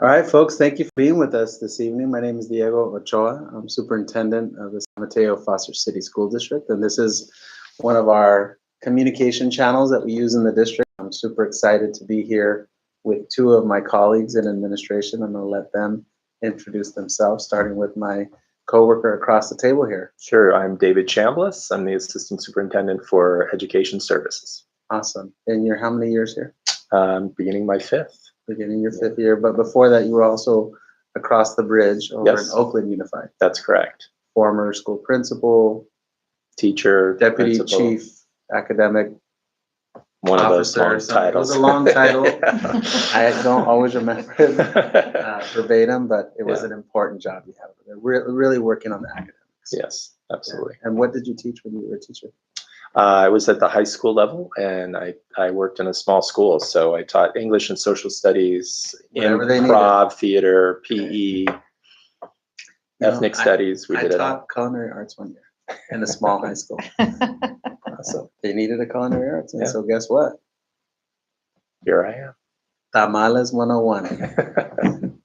All right, folks, thank you for being with us this evening. My name is Diego Ochoa. I'm superintendent of the Mateo-Foster City School District, and this is one of our communication channels that we use in the district. I'm super excited to be here with two of my colleagues in administration. I'm going to let them introduce themselves, starting with my coworker across the table here. Sure, I'm David Chambliss. I'm the Assistant Superintendent for Education Services. Awesome. And you're how many years here? Beginning my fifth. Beginning your fifth year, but before that you were also across the bridge over in Oakland Unified. That's correct. Former school principal, teacher, deputy principal, chief, academic one officer. of those long titles. It was a long title. I don't always remember it verbatim, but it was an important job you had. They're really working on the academics. Yes, absolutely. And what did you teach when you were a teacher? I was at the high school level, and I worked in a small school, so I taught English and social studies, improv, theater, PE, ethnic studies. I taught culinary arts one year in a small high school. So they needed a culinary arts, and so guess what? Here I am. Tamales 101.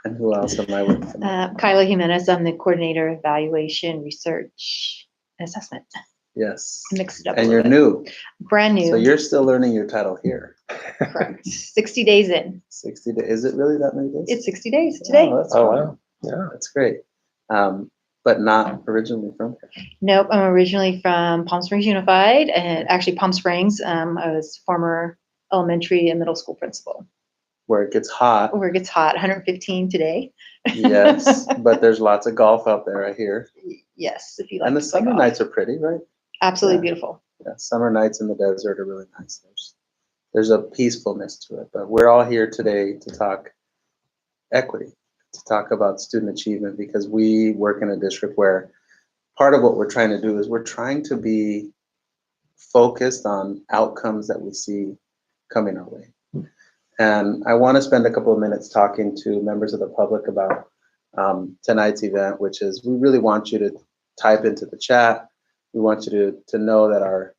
And who else am I with? Kyla Jimenez. I'm the coordinator of evaluation, research, and assessment. Yes. Mix it up. And you're new. Brand new. So you're still learning your title here. Correct. 60 days in. 60 days. Is it really that many days? It's 60 days today. Oh, that's wow. Yeah. That's great. But not originally from here. Nope. I'm originally from Palm Springs Unified, and actually Palm Springs. I was former elementary and middle school principal. Where it gets hot. Where it gets hot, 115 today. Yes, but there's lots of golf out there, I hear. Yes, if you like. And the summer nights are pretty, right? Absolutely beautiful. Yeah, summer nights in the desert are really nice. There's a peacefulness to it. But we're all here today to talk equity, to talk about student achievement, because we work in a district where part of what we're trying to do is we're trying to be focused on outcomes that we see coming our way. And I want to spend a couple of minutes talking to members of the public about tonight's event, which is we really want you to type into the chat. We want you to know that our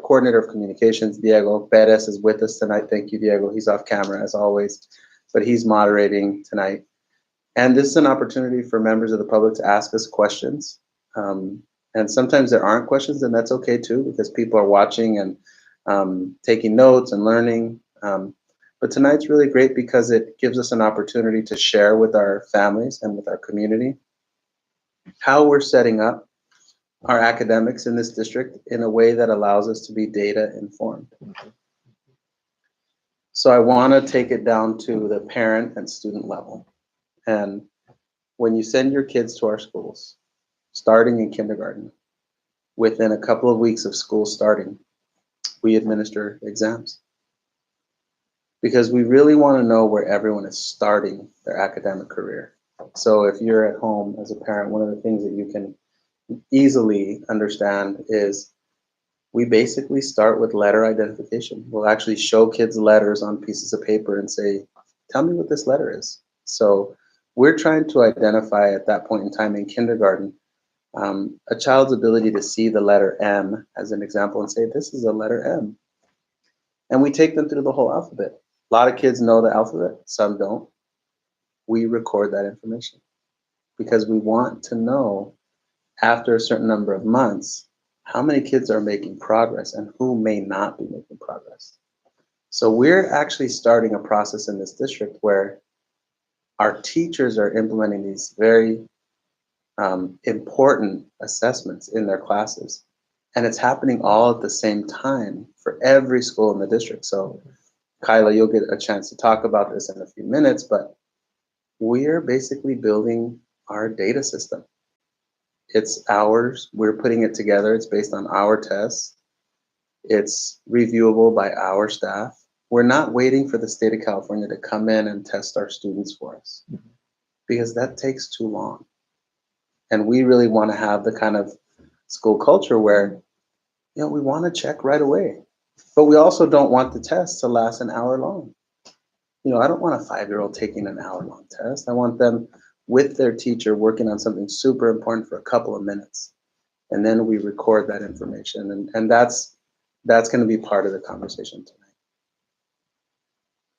coordinator of communications, Diego Perez, is with us tonight. Thank you, Diego. He's off camera as always, but he's moderating tonight. And this is an opportunity for members of the public to ask us questions. And sometimes there aren't questions, and that's okay too, because people are watching and taking notes and learning. But tonight's really great because it gives us an opportunity to share with our families and with our community how we're setting up our academics in this district in a way that allows us to be data informed. So I want to take it down to the parent and student level. And when you send your kids to our schools, starting in kindergarten, within a couple of weeks of school starting, we administer exams. Because we really want to know where everyone is starting their academic career. So if you're at home as a parent, one of the things that you can easily understand is we basically start with letter identification. We'll actually show kids letters on pieces of paper and say, tell me what this letter is. So we're trying to identify at that point in time in kindergarten, a child's ability to see the letter M as an example and say, this is a letter M. And we take them through the whole alphabet. A lot of kids know the alphabet, some don't. We record that information because we want to know after a certain number of months, how many kids are making progress and who may not be making progress. So we're actually starting a process in this district where our teachers are implementing these very important assessments in their classes. And it's happening all at the same time for every school in the district. So Kyla, you'll get a chance to talk about this in a few minutes, but we're basically building our data system. It's ours. We're putting it together. It's based on our tests. It's reviewable by our staff. We're not waiting for the state of California to come in and test our students for us because that takes too long. And we really want to have the kind of school culture where, you know, we want to check right away, but we also don't want the test to last an hour long. You know, I don't want a 5-year-old taking an hour-long test. I want them with their teacher working on something super important for a couple of minutes. And then we record that information. And that's going to be part of the conversation tonight.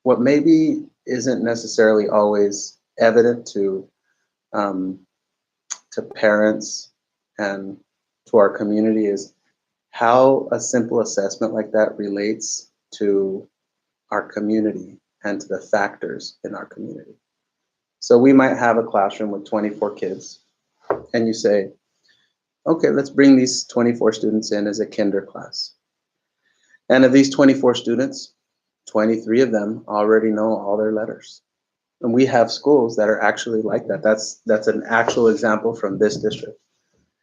What maybe isn't necessarily always evident to parents and to our community is how a simple assessment like that relates to our community and to the factors in our community. So we might have a classroom with 24 kids, and you say, okay, let's bring these 24 students in as a kinder class. And of these 24 students, 23 of them already know all their letters. And we have schools that are actually like that. That's an actual example from this district.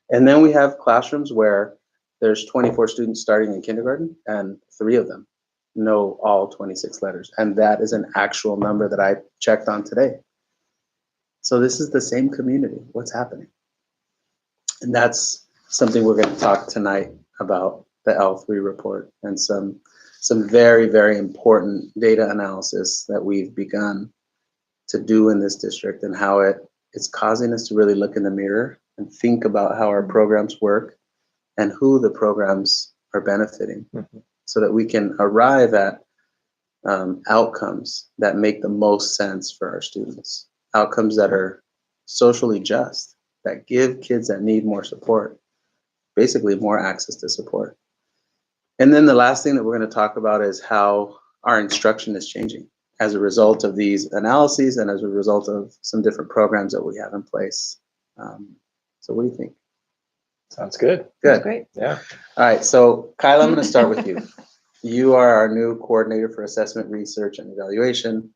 And then we have classrooms where there's 24 students starting in kindergarten, and 3 of them know all 26 letters. And that is an actual number that I checked on today. So this is the same community. What's happening? And that's something we're going to talk tonight about, the L3 report, and some very, very important data analysis that we've begun to do in this district, and how it's causing us to really look in the mirror and think about how our programs work and who the programs are benefiting, so that we can arrive at outcomes that make the most sense for our students, outcomes that are socially just, that give kids that need more support, basically more access to support. And then the last thing that we're going to talk about is how our instruction is changing as a result of these analyses and as a result of some different programs that we have in place. So what do you think? Sounds good. Good. That's great. Yeah. All right, so Kyla, I'm going to start with you. You are our new coordinator for assessment, research, and evaluation.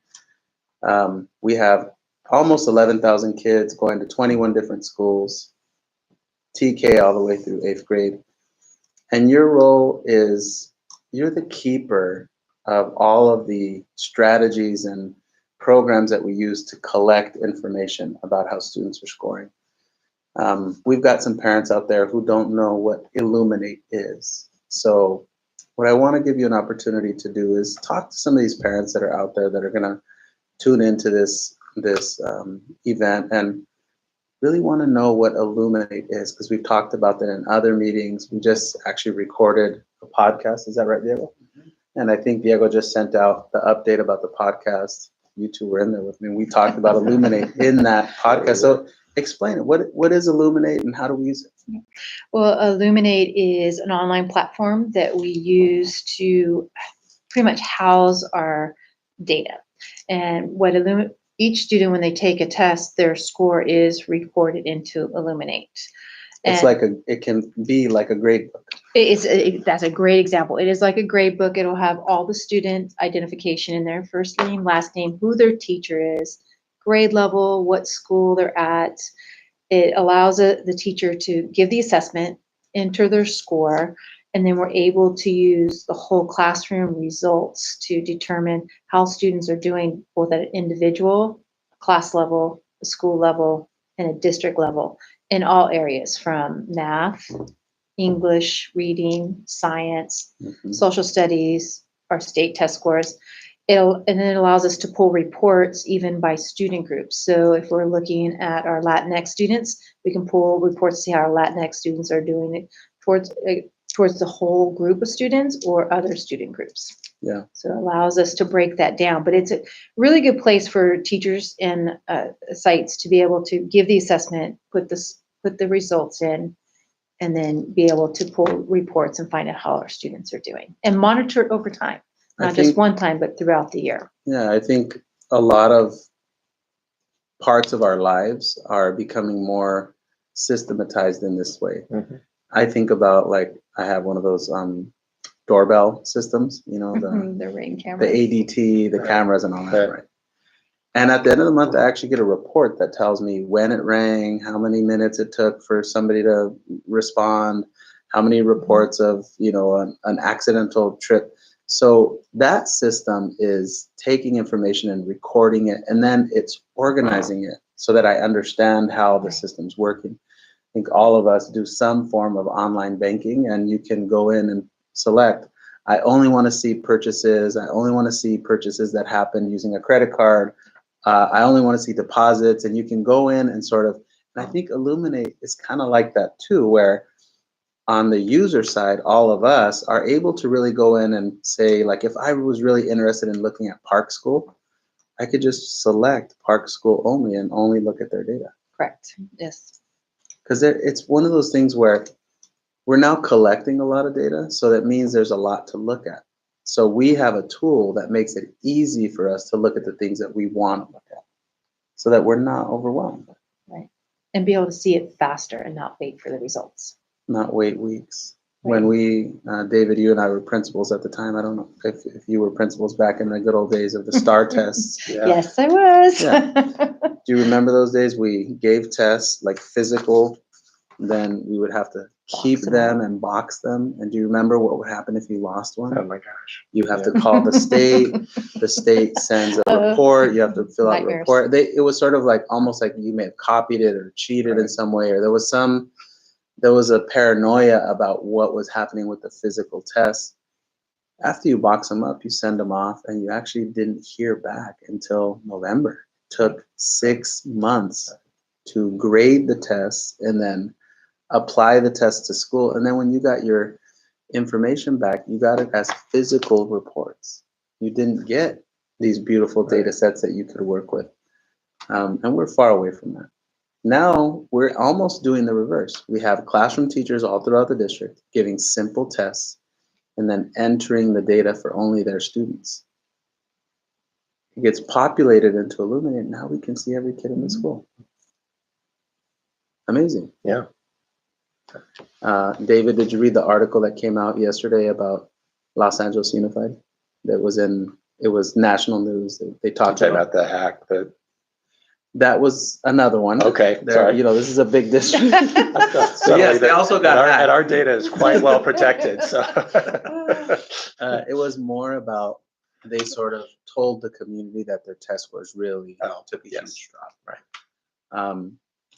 We have almost 11,000 kids going to 21 different schools, TK all the way through 8th grade. And your role is, you're the keeper of all of the strategies and programs that we use to collect information about how students are scoring. We've got some parents out there who don't know what Illuminate is. So what I want to give you an opportunity to do is talk to some of these parents that are out there that are going to tune into this event and really want to know what Illuminate is, because we've talked about that in other meetings. We just actually recorded a podcast. Is that right, Diego? And I think Diego just sent out the update about the podcast. You two were in there with me. We talked about Illuminate in that podcast. So explain it. What is Illuminate and how do we use it? Well, Illuminate is an online platform that we use to pretty much house our data. And what each student, when they take a test, their score is recorded into Illuminate. It can be like a grade book. That's a great example. It is like a grade book. It'll have all the student identification in there, first name, last name, who their teacher is, grade level, what school they're at. It allows the teacher to give the assessment, enter their score, and then we're able to use the whole classroom results to determine how students are doing, both at an individual, class level, a school level, and a district level, in all areas from math, English, reading, science, social studies, our state test scores. And then it allows us to pull reports even by student groups. So if we're looking at our Latinx students, we can pull reports to see how our Latinx students are doing it towards the whole group of students or other student groups. Yeah. So it allows us to break that down. But it's a really good place for teachers and sites to be able to give the assessment, put the results in, and then be able to pull reports and find out how our students are doing and monitor it over time. Not just one time, but throughout the year. Yeah, I think a lot of parts of our lives are becoming more systematized in this way. I think about, like, I have one of those doorbell systems, you know, the Ring camera, the ADT, the cameras and all that, right? And at the end of the month, I actually get a report that tells me when it rang, how many minutes it took for somebody to respond, how many reports of, you know, an accidental trip. So that system is taking information and recording it, and then it's organizing it so that I understand how the system's working. I think all of us do some form of online banking, and you can go in and select, I only want to see purchases. I only want to see purchases that happen using a credit card. I only want to see deposits, and you can go in and sort of, and I think Illuminate is kind of like that too, where on the user side, all of us are able to really go in and say, like, if I was really interested in looking at Park School, I could just select Park School only and only look at their data. Correct. Yes. Because it's one of those things where we're now collecting a lot of data, so that means there's a lot to look at. So we have a tool that makes it easy for us to look at the things that we want to look at, so that we're not overwhelmed. Right. And be able to see it faster and not wait for the results. Not wait weeks. Right. When we, David, you and I were principals at the time. I don't know if you were principals back in the good old days of the STAR tests. Yeah. Yes, I was. Yeah. Do you remember those days? We gave tests like physical, then we would have to keep them and box them. And do you remember what would happen if you lost one? Oh my gosh. You have to call the state. The state sends a report. You have to fill out a report. It was sort of like almost like you may have copied it or cheated in some way, or there was a paranoia about what was happening with the physical tests. After you box them up, you send them off, and you actually didn't hear back until November. It took 6 months to grade the tests and then apply the tests to school. And then when you got your information back, you got it as physical reports. You didn't get these beautiful data sets that you could work with. And we're far away from that. Now we're almost doing the reverse. We have classroom teachers all throughout the district giving simple tests and then entering the data for only their students. It gets populated into Illuminate. Now we can see every kid in the school. Amazing. Yeah. David, did you read the article that came out yesterday about Los Angeles Unified? It was national news. They talked about the hack. That was another one. Okay, sorry. This is a big district. So yes, they also got hacked. And our data is quite well protected. So it was more about they sort of told the community that their test scores really took a huge drop. Right.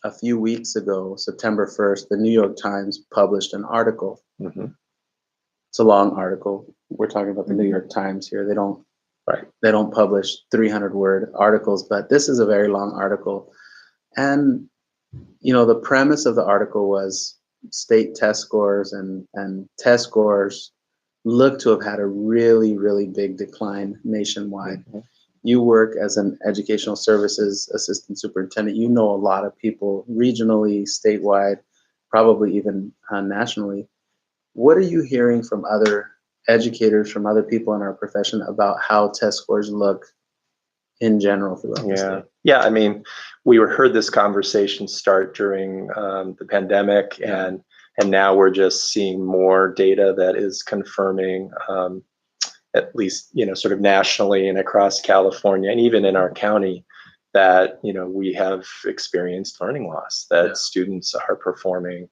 A few weeks ago, September 1st, the New York Times published an article. Mm-hmm. It's a long article. We're talking about the New York Times here. They don't publish 300-word articles, but this is a very long article. And, the premise of the article was state test scores and test scores look to have had a really, really big decline nationwide. Mm-hmm. You work as an educational services assistant superintendent. You know a lot of people regionally, statewide, probably even nationally. What are you hearing from other educators, from other people in our profession about how test scores look in general throughout the state? Yeah, I mean, we heard this conversation start during the pandemic, and now we're just seeing more data that is confirming, at least, sort of nationally and across California, and even in our county, that, we have experienced learning loss, that students are performing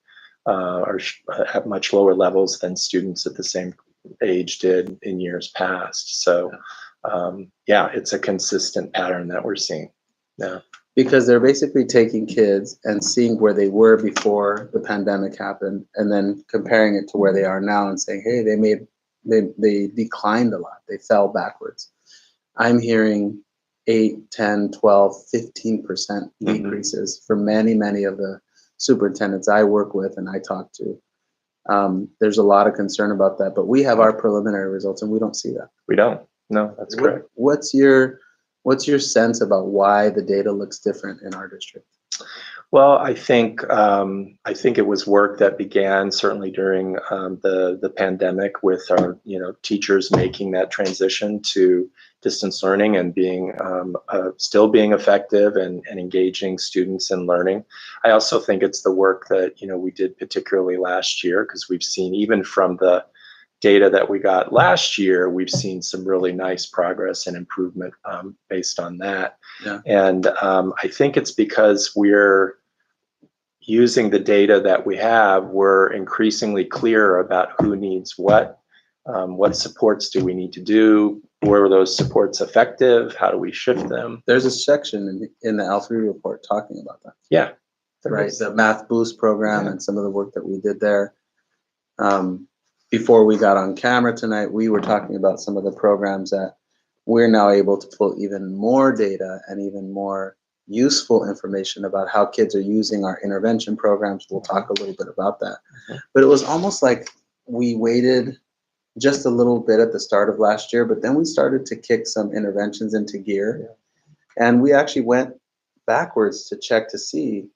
at much lower levels than students at the same age did in years past. So it's a consistent pattern that we're seeing. Yeah. Because they're basically taking kids and seeing where they were before the pandemic happened, and then comparing it to where they are now and saying, hey, they declined a lot. They fell backwards. I'm hearing 8, 10, 12, 15% decreases for many, many of the superintendents I work with and I talk to. There's a lot of concern about that, but we have our preliminary results and we don't see that. We don't. No, that's correct. What's your sense about why the data looks different in our district? Well, I think it was work that began certainly during the pandemic with our teachers making that transition to distance learning and being still being effective and engaging students in learning. I also think it's the work that we did particularly last year, because we've seen, even from the data that we got last year, we've seen some really nice progress and improvement based on that. Yeah. And I think it's because we're using the data that we have, we're increasingly clear about who needs what supports do we need to do, were those supports effective, how do we shift them? There's a section in the L3 report talking about that. Yeah. Right, the Math Boost program and some of the work that we did there. Before we got on camera tonight, we were talking about some of the programs that we're now able to pull even more data and even more useful information about how kids are using our intervention programs. We'll talk a little bit about that. But it was almost like we waited just a little bit at the start of last year, but then we started to kick some interventions into gear. And we actually went backwards to check to see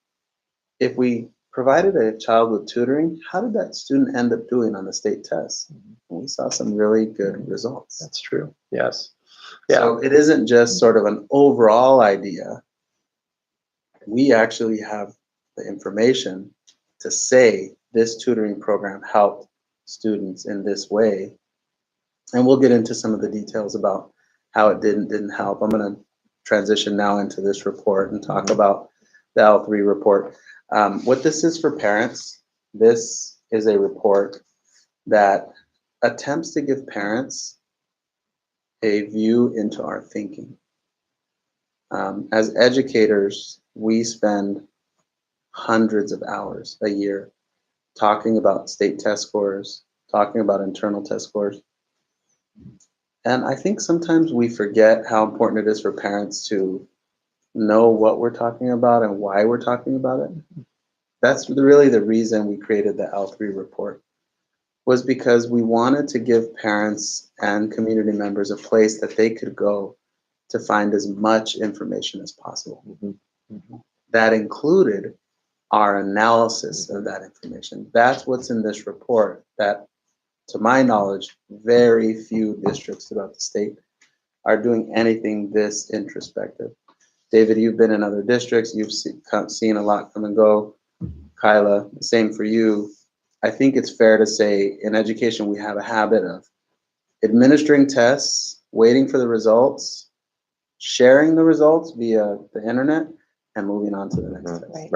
if we provided a child with tutoring, how did that student end up doing on the state test? And we saw some really good results. That's true. Yes. Yeah. So it isn't just sort of an overall idea. We actually have the information to say this tutoring program helped students in this way. And we'll get into some of the details about how it didn't help. I'm going to transition now into this report and talk about the L3 report. What this is for parents, this is a report that attempts to give parents a view into our thinking. As educators, we spend hundreds of hours a year talking about state test scores, talking about internal test scores. And I think sometimes we forget how important it is for parents to know what we're talking about and why we're talking about it. That's really the reason we created the L3 report, was because we wanted to give parents and community members a place that they could go to find as much information as possible. That included our analysis of that information. That's what's in this report that, to my knowledge, very few districts throughout the state are doing anything this introspective. David, you've been in other districts. You've seen a lot come and go. Kyla, same for you. I think it's fair to say in education, we have a habit of administering tests, waiting for the results, sharing the results via the internet, and moving on to the next test.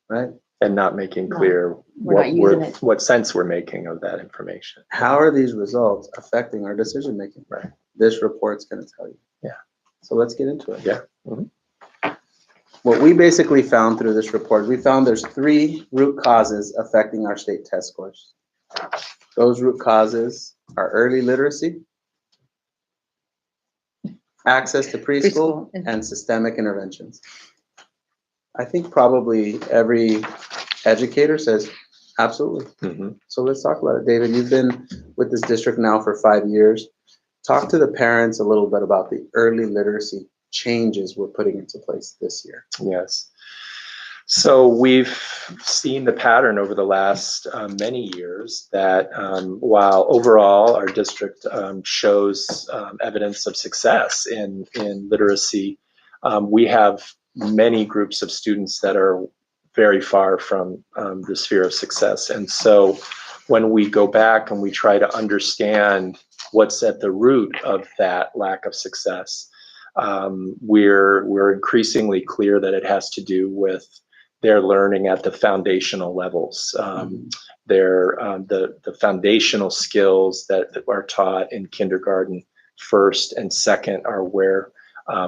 Right. And not making clear what sense we're making of that information. How are these results affecting our decision making? Right. This report's going to tell you. Yeah. So let's get into it. Yeah. What we basically found through this report, we found there's 3 root causes affecting our state test scores. Those root causes are early literacy, access to preschool, and systemic interventions. I think probably every educator says, absolutely. So let's talk about it. David, you've been with this district now for 5 years. Talk to the parents a little bit about the early literacy changes we're putting into place this year. Yes. So we've seen the pattern over the last many years that while overall our district shows evidence of success in literacy, we have many groups of students that are very far from the sphere of success. And so when we go back and we try to understand what's at the root of that lack of success, we're increasingly clear that it has to do with their learning at the foundational levels. The foundational skills that are taught in kindergarten, first and second, are where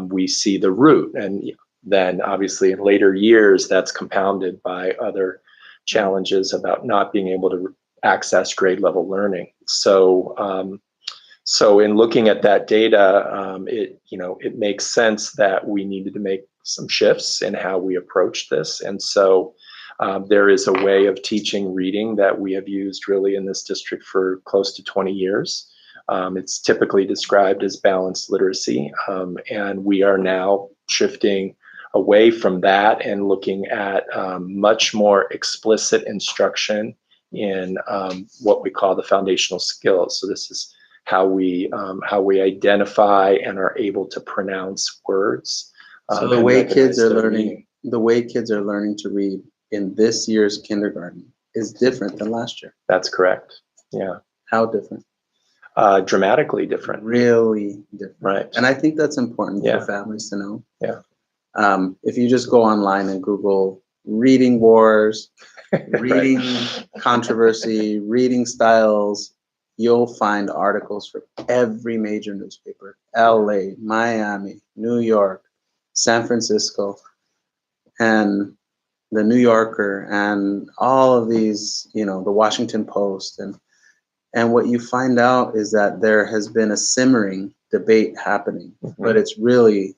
we see the root. And then obviously in later years, that's compounded by other challenges about not being able to access grade level learning. So in looking at that data, it makes sense that we needed to make some shifts in how we approach this. And so there is a way of teaching reading that we have used really in this district for close to 20 years. It's typically described as balanced literacy. And we are now shifting away from that and looking at much more explicit instruction in what we call the foundational skills. So this is how we identify and are able to pronounce words. So the way kids are learning to read in this year's kindergarten is different than last year. That's correct. Yeah. How different? Dramatically different. Really different. Right. And I think that's important for families to know. Yeah. If you just go online and Google reading wars, reading controversy, reading styles, you'll find articles from every major newspaper: LA, Miami, New York, San Francisco, and the New Yorker, and all of these, the Washington Post. And what you find out is that there has been a simmering debate happening, but it's really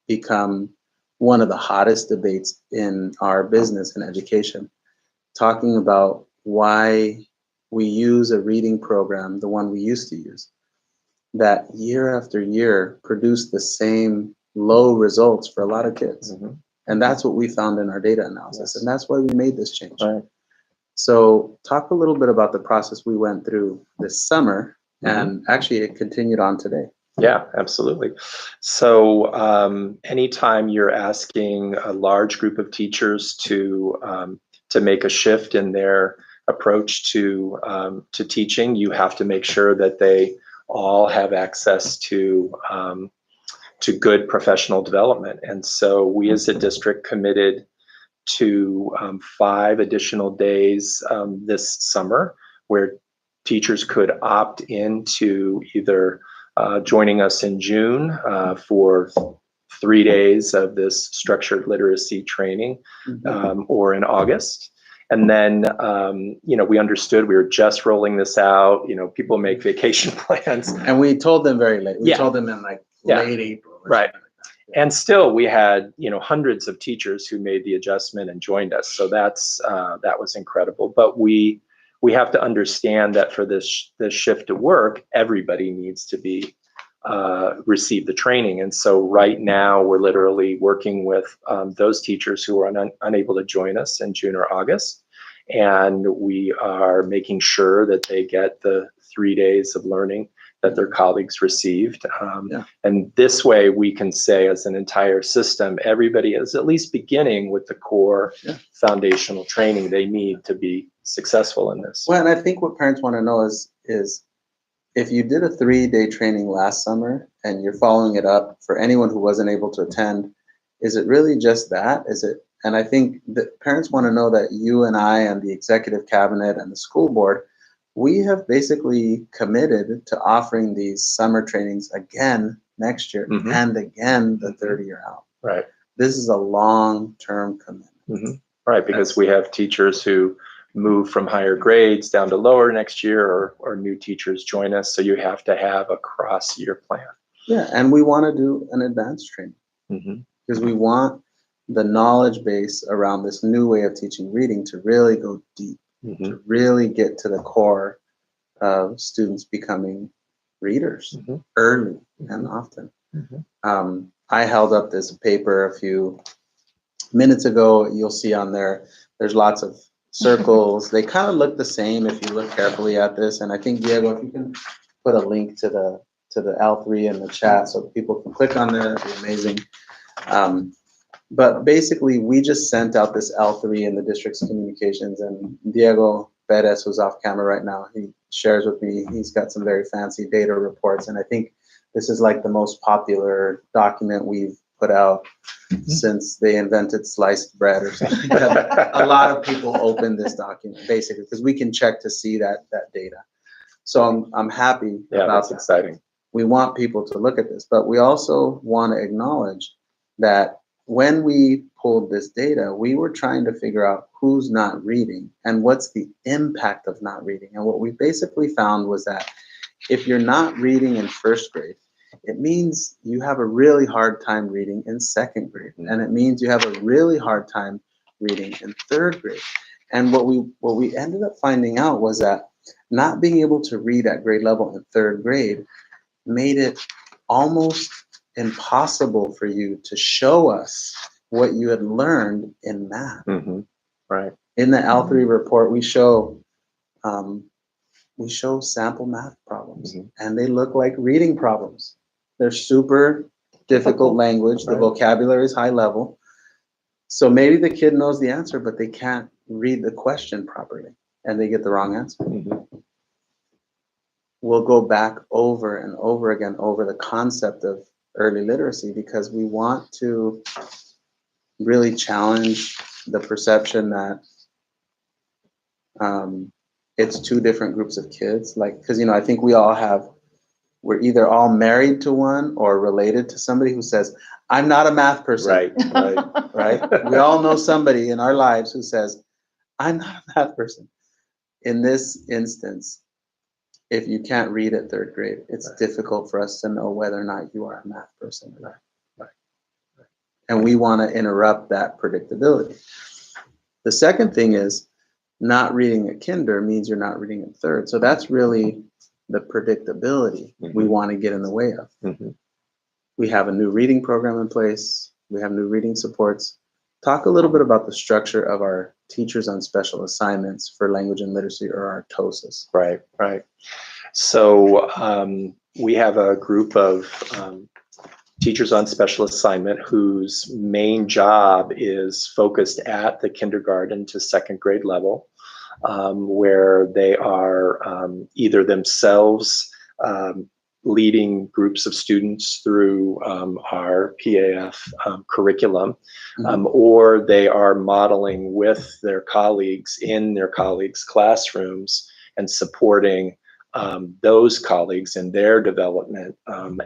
become one of the hottest debates in our business and education, talking about why we use a reading program, the one we used to use, that year after year produced the same low results for a lot of kids. Mm-hmm. And that's what we found in our data analysis. Yes. And that's why we made this change. Right. So talk a little bit about the process we went through this summer, and actually it continued on today. Yeah, absolutely. So anytime you're asking a large group of teachers to make a shift in their approach to teaching, you have to make sure that they all have access to good professional development. And so we as a district committed to 5 additional days this summer where teachers could opt into either joining us in June for 3 days of this structured literacy training, or in August. And then, we understood we were just rolling this out. People make vacation plans. And we told them very late. We told them in late April. Right. And still we had, hundreds of teachers who made the adjustment and joined us. So that was incredible. But we have to understand that for this shift to work, everybody needs to be receive the training. And so right now we're literally working with those teachers who are unable to join us in June or August. And we are making sure that they get the 3 days of learning that their colleagues received. And this way we can say as an entire system, everybody is at least beginning with the core foundational training they need to be successful in this. Well, and I think what parents want to know is if you did a 3-day training last summer and you're following it up for anyone who wasn't able to attend, is it really just that? And I think that parents want to know that you and I and the executive cabinet and the school board, we have basically committed to offering these summer trainings again next year and again the third year out. Right. This is a long-term commitment. Right, because we have teachers who move from higher grades down to lower next year, or new teachers join us. So you have to have a cross-year plan. Yeah, and we want to do an advanced training because we want the knowledge base around this new way of teaching reading to really go deep. To really get to the core of students becoming readers early and often. I held up this paper a few minutes ago. You'll see on there's lots of circles. They kind of look the same if you look carefully at this. And I think, Diego, if you can put a link to the L3 in the chat so people can click on there, that'd be amazing. But basically, we just sent out this L3 in the district's communications, and Diego Perez, who's off camera right now, he shares with me, he's got some very fancy data reports, and I think this is like the most popular document we've put out since they invented sliced bread or something. A lot of people open this document, basically, because we can check to see that data. So I'm happy about that's that. exciting. We want people to look at this, but we also want to acknowledge that when we pulled this data, we were trying to figure out who's not reading and what's the impact of not reading. And what we basically found was that if you're not reading in first grade, it means you have a really hard time reading in second grade. And it means you have a really hard time reading in third grade. And what we ended up finding out was that not being able to read at grade level in third grade made it almost impossible for you to show us what you had learned in math. Right. In the L3 report, we show sample math problems, and they look like reading problems. They're super difficult language. The vocabulary is high level. So maybe the kid knows the answer, but they can't read the question properly, and they get the wrong answer. We'll go back over and over again over the concept of early literacy because we want to really challenge the perception that it's two different groups of kids. Like, because I think we're either all married to one or related to somebody who says, I'm not a math person. Right. We all know somebody in our lives who says, I'm not a math person. In this instance, if you can't read at third grade, it's difficult for us to know whether or not you are a math person or not. And we want to interrupt that predictability. The second thing is not reading at kinder means you're not reading at third. So that's really the predictability we want to get in the way of. We have a new reading program in place. We have new reading supports. Talk a little bit about the structure of our teachers on special assignments for language and literacy, or our TOSAs. Right, right. So we have a group of teachers on special assignment whose main job is focused at the kindergarten to second grade level, where they are either themselves leading groups of students through our PAF curriculum, or they are modeling with their colleagues in their colleagues' classrooms and supporting those colleagues in their development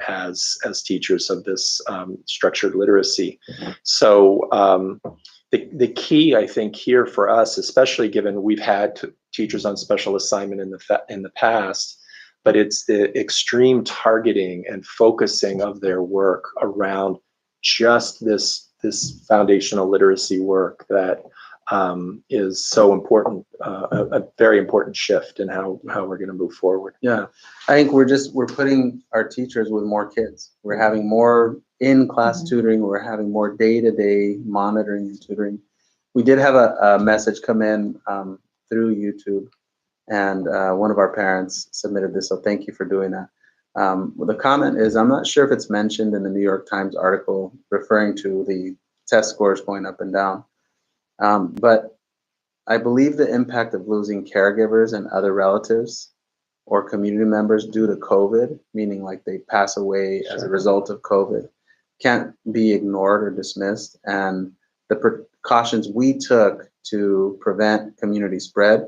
as teachers of this structured literacy. So the key, I think, here for us, especially given we've had teachers on special assignment in the past, but it's the extreme targeting and focusing of their work around just this foundational literacy work that is so important, a very important shift in how we're going to move forward. Yeah, I think we're putting our teachers with more kids. We're having more in-class tutoring. We're having more day-to-day monitoring and tutoring. We did have a message come in through YouTube, and one of our parents submitted this, so thank you for doing that. The comment is, I'm not sure if it's mentioned in the New York Times article referring to the test scores going up and down, but I believe the impact of losing caregivers and other relatives or community members due to COVID, meaning like they pass away as a result of COVID, can't be ignored or dismissed. And the precautions we took to prevent community spread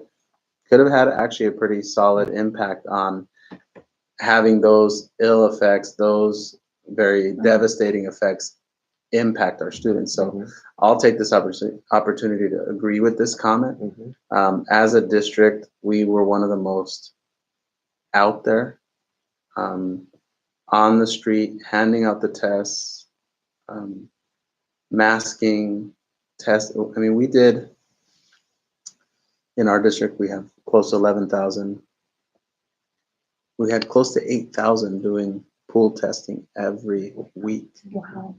could have had actually a pretty solid impact on having those ill effects, those very devastating effects impact our students. So I'll take this opportunity to agree with this comment. As a district, we were one of the most out there, on the street, handing out the tests, masking, tests. I mean, we did, in our district, we have close to 11,000. We had close to 8,000 doing pool testing every week. Wow.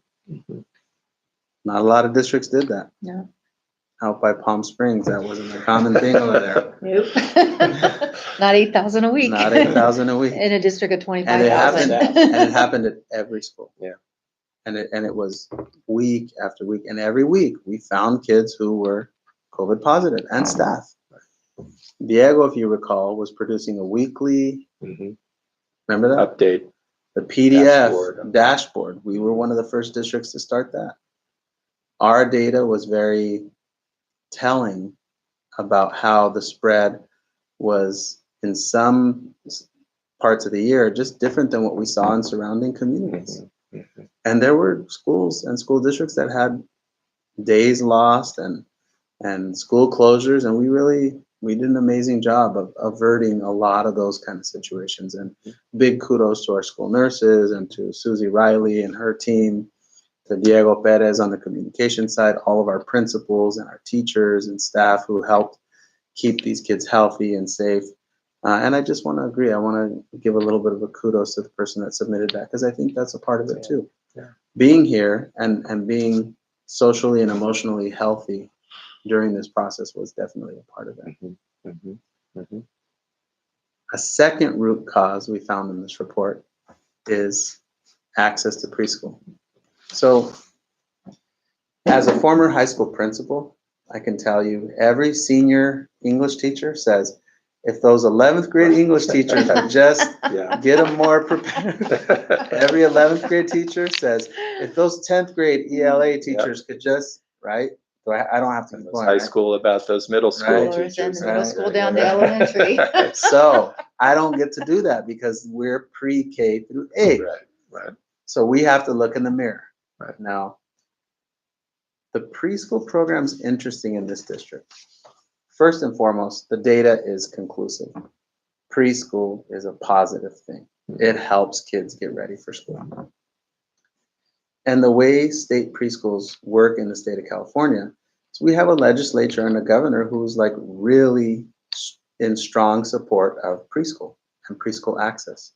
Not a lot of districts did that. No. Out by Palm Springs, that wasn't a common thing over there. Nope. Not 8,000 a week. Not 8,000 a week. In a district of And 25,000. it happened at every school. Yeah. And it was week after week. And every week we found kids who were COVID positive and staff. Diego, if you recall, was producing a weekly, remember that? Update. The PDF dashboard. We were one of the first districts to start that. Our data was very telling about how the spread was in some parts of the year just different than what we saw in surrounding communities. And there were schools and school districts that had days lost and school closures, and we did an amazing job of averting a lot of those kind of situations. And big kudos to our school nurses and to Susie Riley and her team, to Diego Perez on the communication side, all of our principals and our teachers and staff who helped keep these kids healthy and safe. And I just want to agree. I want to give a little bit of a kudos to the person that submitted that, because I think that's a part of it too. Yeah. Being here and being socially and emotionally healthy during this process was definitely a part of it. A second root cause we found in this report is access to preschool. So as a former high school principal, I can tell you every senior English teacher says, if those 11th grade English teachers would just get them more prepared. Every 11th grade teacher says, if those 10th grade ELA teachers could just, right? So I don't have to keep going, high school about those middle school teachers. And the middle school down to elementary. So I don't get to do that because we're pre-K through 8. Right. So we have to look in the mirror. Right. Now, the preschool program's interesting in this district. First and foremost, the data is conclusive. Preschool is a positive thing. It helps kids get ready for school. And the way state preschools work in the state of California, so we have a legislature and a governor who's like really in strong support of preschool and preschool access.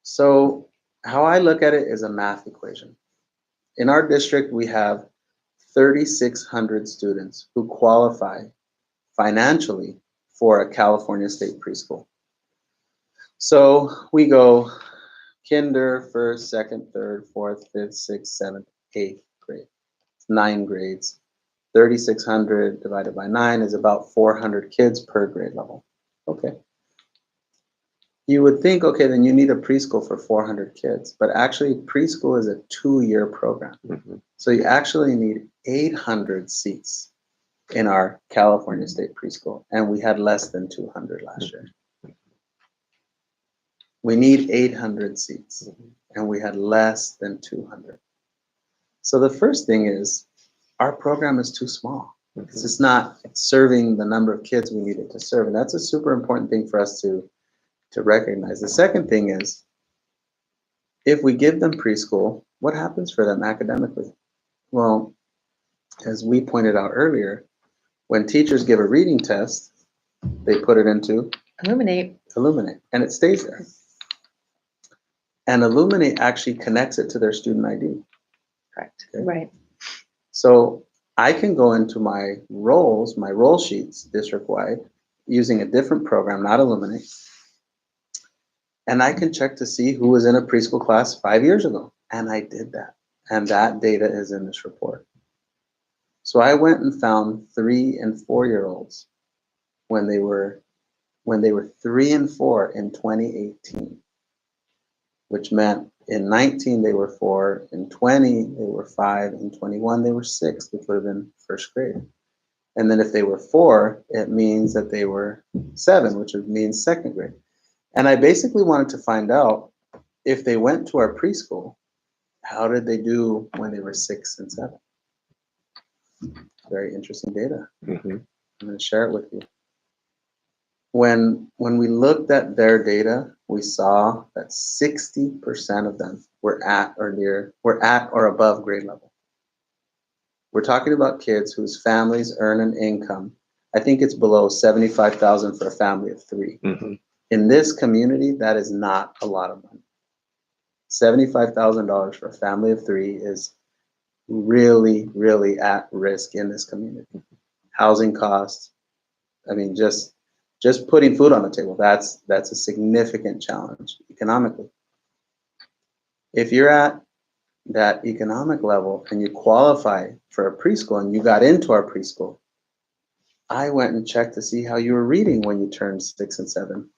So how I look at it is a math equation. In our district, we have 3,600 students who qualify financially for a California state preschool. So we go kinder, first, second, third, fourth, fifth, sixth, seventh, eighth grade. 9 grades. 3,600 divided by 9 is about 400 kids per grade level. Okay. You would think, okay, then you need a preschool for 400 kids, but actually preschool is a 2-year program. So you actually need 800 seats in our California state preschool, and we had less than 200 last year. We need 800 seats, and we had less than 200. So the first thing is, our program is too small. It's just not serving the number of kids we need it to serve, and that's a super important thing for us to recognize. The second thing is, if we give them preschool, what happens for them academically? Well, as we pointed out earlier, when teachers give a reading test, they put it into Illuminate, and it stays there. And Illuminate actually connects it to their student ID. correct, Okay. right. So I can go into my roles, my role sheets district-wide, using a different program, not Illuminate, and I can check to see who was in a preschool class 5 years ago. And I did that. And that data is in this report. So I went and found 3 and 4-year-olds when they were 3 and 4 in 2018, which meant in 19 they were 4, in 20 they were 5, in 21 they were 6, which would have been first grade. And then if they were 4, it means that they were 7, which would mean second grade. And I basically wanted to find out, if they went to our preschool, how did they do when they were 6 and 7? Very interesting data. I'm going to share it with you. When we looked at their data, we saw that 60% of them were at or above grade level. We're talking about kids whose families earn an income. I think it's below $75,000 for a family of 3. In this community, that is not a lot of money. $75,000 for a family of 3 is really, really at risk in this community. Housing costs, I mean, just putting food on the table, that's a significant challenge economically. If you're at that economic level and you qualify for a preschool and you got into our preschool, I went and checked to see how you were reading when you turned 6 and 7.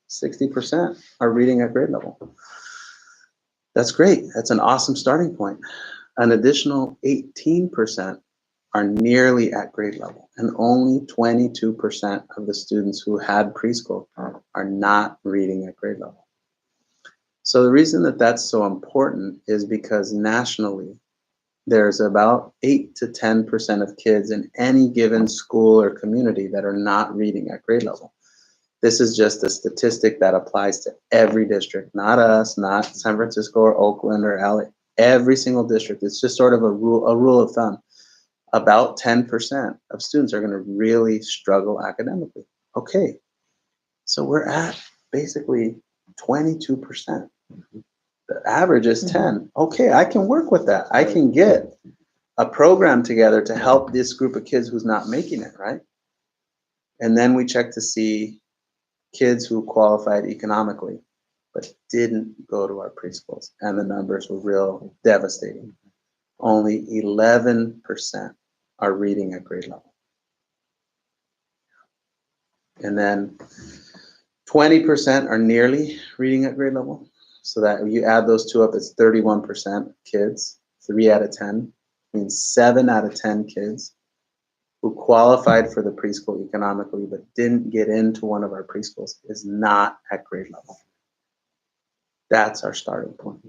60% are reading at grade level. That's great. That's an awesome starting point. An additional 18% are nearly at grade level, and only 22% of the students who had preschool are not reading at grade level. So the reason that that's so important is because nationally, there's about 8 to 10% of kids in any given school or community that are not reading at grade level. This is just a statistic that applies to every district, not us, not San Francisco or Oakland or LA, every single district. It's just sort of a rule of thumb. About 10% of students are going to really struggle academically. Okay, so we're at basically 22%. The average is 10. Okay, I can work with that. I can get a program together to help this group of kids who's not making it, right? And then we check to see kids who qualified economically but didn't go to our preschools, and the numbers were real devastating. Only 11% are reading at grade level. And then 20% are nearly reading at grade level. So that if you add those two up, it's 31% kids, 3 out of 10, means 7 out of 10 kids who qualified for the preschool economically but didn't get into one of our preschools is not at grade level. That's our starting point.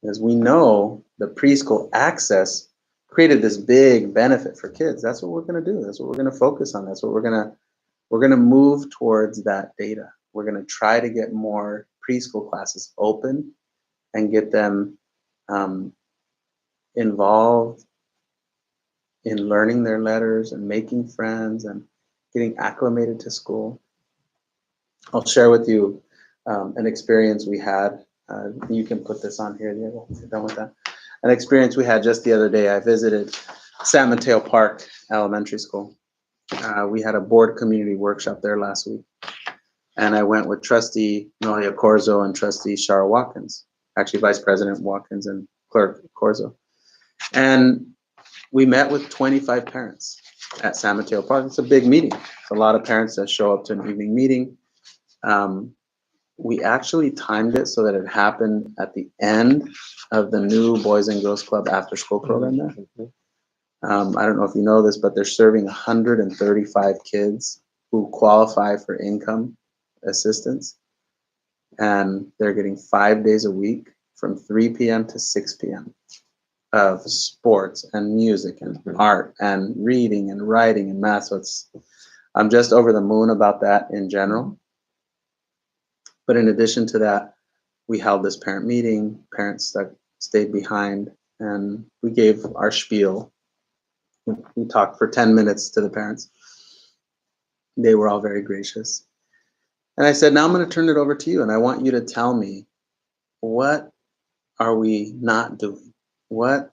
As we know, the preschool access created this big benefit for kids. That's what we're going to do. That's what we're going to focus on. That's what we're going to move towards that data. We're going to try to get more preschool classes open and get them involved in learning their letters and making friends and getting acclimated to school. I'll share with you an experience we had You can put this on here, Diego, if you're done with that. An experience we had just the other day, I visited San Mateo Park Elementary School. We had a board community workshop there last week. And I went with Trustee Noelia Corzo and Trustee Shara Watkins, actually Vice President Watkins and Clerk Corzo. And we met with 25 parents at San Mateo Park. It's a big meeting. It's a lot of parents that show up to an evening meeting. We actually timed it so that it happened at the end of the new Boys and Girls Club after school program there. I don't know if you know this, but they're serving 135 kids who qualify for income assistance. And they're getting 5 days a week from 3 p.m. to 6 p.m. of sports and music and art and reading and writing and math. So I'm just over the moon about that in general. But in addition to that, we held this parent meeting, parents that stayed behind, and we gave our spiel. We talked for 10 minutes to the parents. They were all very gracious. And I said, now I'm going to turn it over to you, and I want you to tell me, what are we not doing? What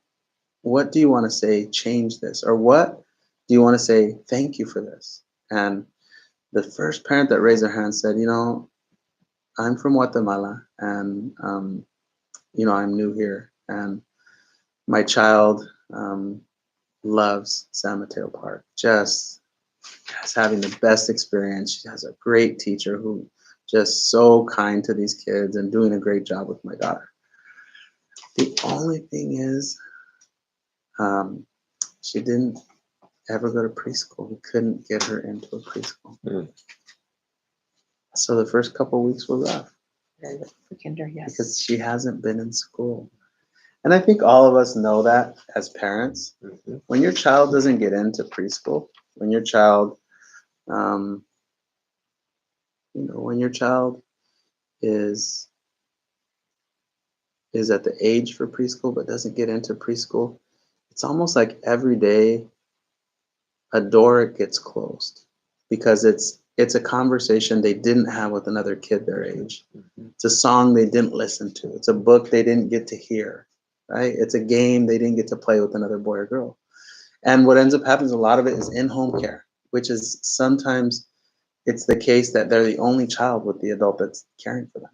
do you want to say, change this? Or what do you want to say, thank you for this? And the first parent that raised their hand said, I'm from Guatemala, and I'm new here, and my child loves San Mateo Park. Just having the best experience. She has a great teacher who just so kind to these kids and doing a great job with my daughter. The only thing is, she didn't ever go to preschool. We couldn't get her into a preschool. So the first couple of weeks were rough. For kinder, yes. Because she hasn't been in school. And I think all of us know that as parents. When your child doesn't get into preschool, when your child, is at the age for preschool but doesn't get into preschool, it's almost like every day a door gets closed because it's a conversation they didn't have with another kid their age. It's a song they didn't listen to. It's a book they didn't get to hear, right? It's a game they didn't get to play with another boy or girl. And what ends up happening is a lot of it is in-home care, which is sometimes it's the case that they're the only child with the adult that's caring for them.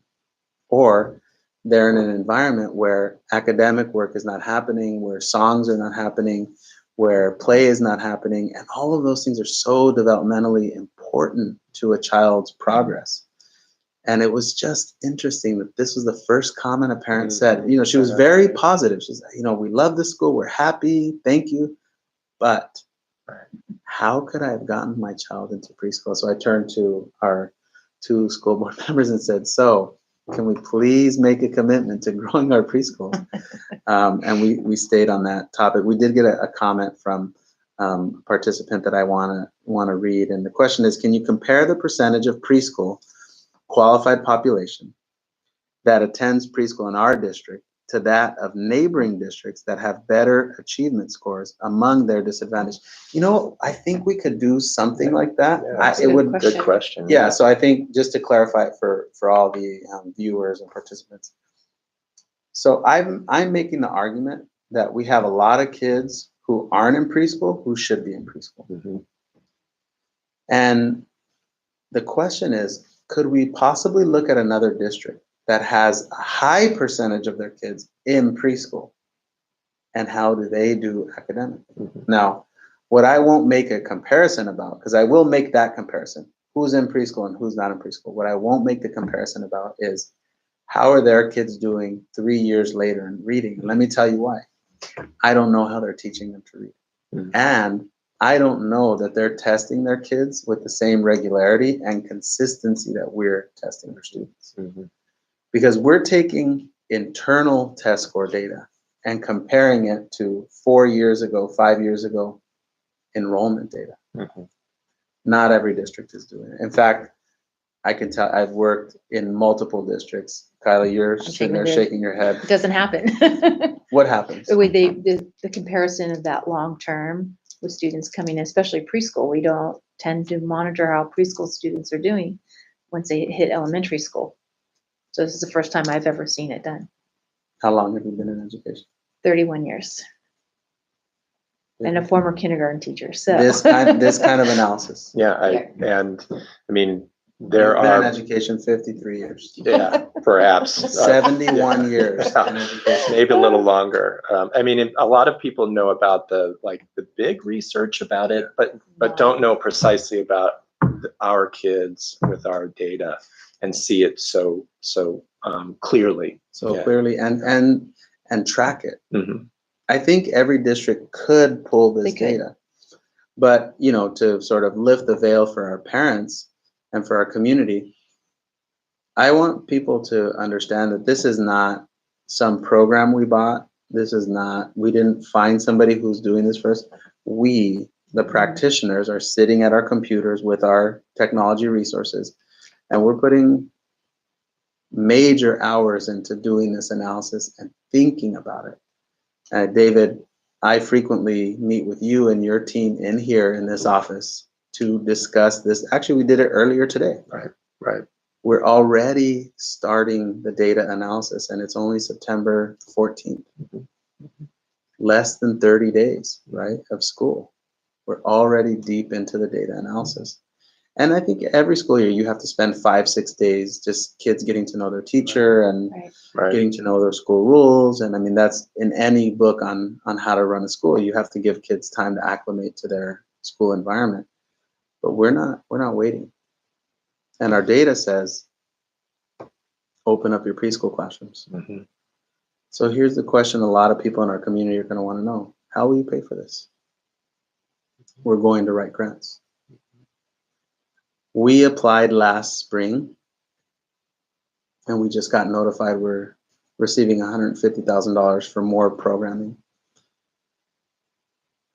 Or they're in an environment where academic work is not happening, where songs are not happening, where play is not happening. And all of those things are so developmentally important to a child's progress. And it was just interesting that this was the first comment a parent said. She was very positive. She said, we love this school. We're happy. Thank you. But how could I have gotten my child into preschool? So I turned to our 2 school board members and said, so can we please make a commitment to growing our preschool? And we stayed on that topic. We did get a comment from a participant that I want to read. And the question is, can you compare the percentage of preschool qualified population that attends preschool in our district to that of neighboring districts that have better achievement scores among their disadvantaged? I think we could do something like that. Good question. Yeah, so I think just to clarify it for all the viewers and participants. So I'm making the argument that we have a lot of kids who aren't in preschool who should be in preschool. And the question is, could we possibly look at another district that has a high percentage of their kids in preschool? And how do they do academically? Now, what I won't make a comparison about, because I will make that comparison, who's in preschool and who's not in preschool. What I won't make the comparison about is how are their kids doing 3 years later in reading? And let me tell you why. I don't know how they're teaching them to read. And I don't know that they're testing their kids with the same regularity and consistency that we're testing our students. Because we're taking internal test score data and comparing it to 4 years ago, 5 years ago enrollment data. Not every district is doing it. In fact, I can tell I've worked in multiple districts. Kyla, you're sitting there shaking your head. It doesn't happen. What happens? The comparison of that long term with students coming in, especially preschool, we don't tend to monitor how preschool students are doing once they hit elementary school. So this is the first time I've ever seen it done. How long have you been in education? 31 years. And a former kindergarten teacher, so. This kind of analysis. Yeah, and I mean, You've been in education 53 years. Yeah, perhaps. 71 years Yeah, in education. maybe a little longer. I mean, a lot of people know about the big research about it, but don't know precisely about our kids with our data and see it so clearly. So clearly and track it. Mm-hmm. I think every district could pull this data, but to sort of lift the veil for our parents and for our community, I want people to understand that this is not some program we bought. This is not, we didn't find somebody who's doing this for us. We, the practitioners, are sitting at our computers with our technology resources, and we're putting major hours into doing this analysis and thinking about it. David, I frequently meet with you and your team in here in this office to discuss this. Actually, we did it earlier today. Right. We're already starting the data analysis, and it's only September 14th. Less than 30 days, right, of school. We're already deep into the data analysis. And I think every school year you have to spend 5-6 days just kids getting to know their teacher and getting to know their school rules. And I mean, that's in any book on how to run a school. You have to give kids time to acclimate to their school environment. But we're not waiting. And our data says, open up your preschool classrooms. Mm-hmm. So here's the question a lot of people in our community are going to want to know. How will you pay for this? We're going to write grants. We applied last spring, and we just got notified we're receiving $150,000 for more programming.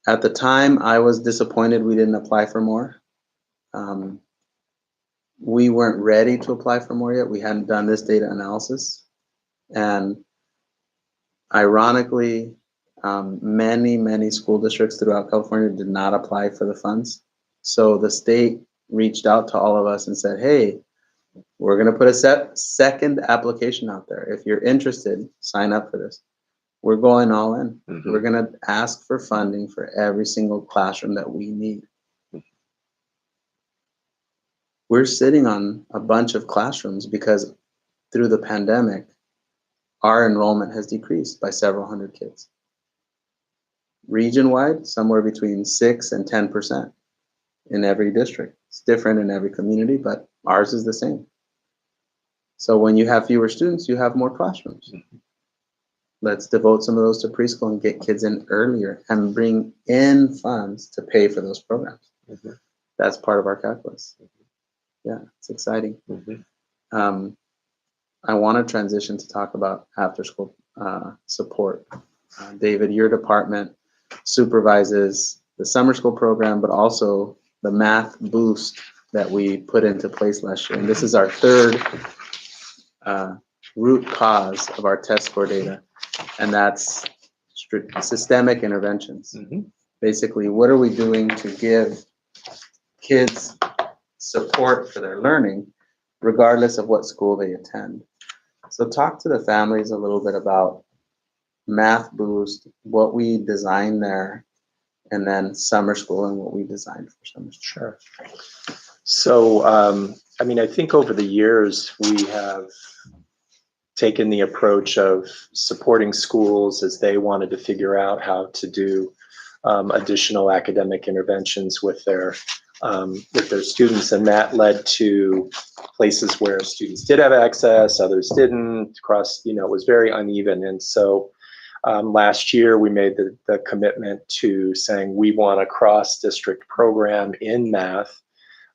At the time, I was disappointed we didn't apply for more. We weren't ready to apply for more yet. We hadn't done this data analysis. And ironically, many school districts throughout California did not apply for the funds. So the state reached out to all of us and said, hey, we're going to put a second application out there. If you're interested, sign up for this. We're going all in. Mm-hmm. We're going to ask for funding for every single classroom that we need. We're sitting on a bunch of classrooms because through the pandemic, our enrollment has decreased by several hundred kids. Region-wide, somewhere between 6 and 10% in every district. It's different in every community, but ours is the same. So when you have fewer students, you have more classrooms. Let's devote some of those to preschool and get kids in earlier and bring in funds to pay for those programs. Mm-hmm. That's part of our calculus. Yeah, it's exciting. Mm-hmm. I want to transition to talk about after-school support. David, your department supervises the summer school program, but also the math boost that we put into place last year. And this is our third root cause of our test score data, and that's systemic interventions. Mm-hmm. Basically, what are we doing to give kids support for their learning, regardless of what school they attend? So talk to the families a little bit about Math Boost, what we designed there, and then summer school and what we designed for summer school. Sure. So, I mean, I think over the years, we have taken the approach of supporting schools as they wanted to figure out how to do additional academic interventions with their students, and that led to places where students did have access, others didn't. It was very uneven, and so last year we made the commitment to saying we want a cross-district program in math,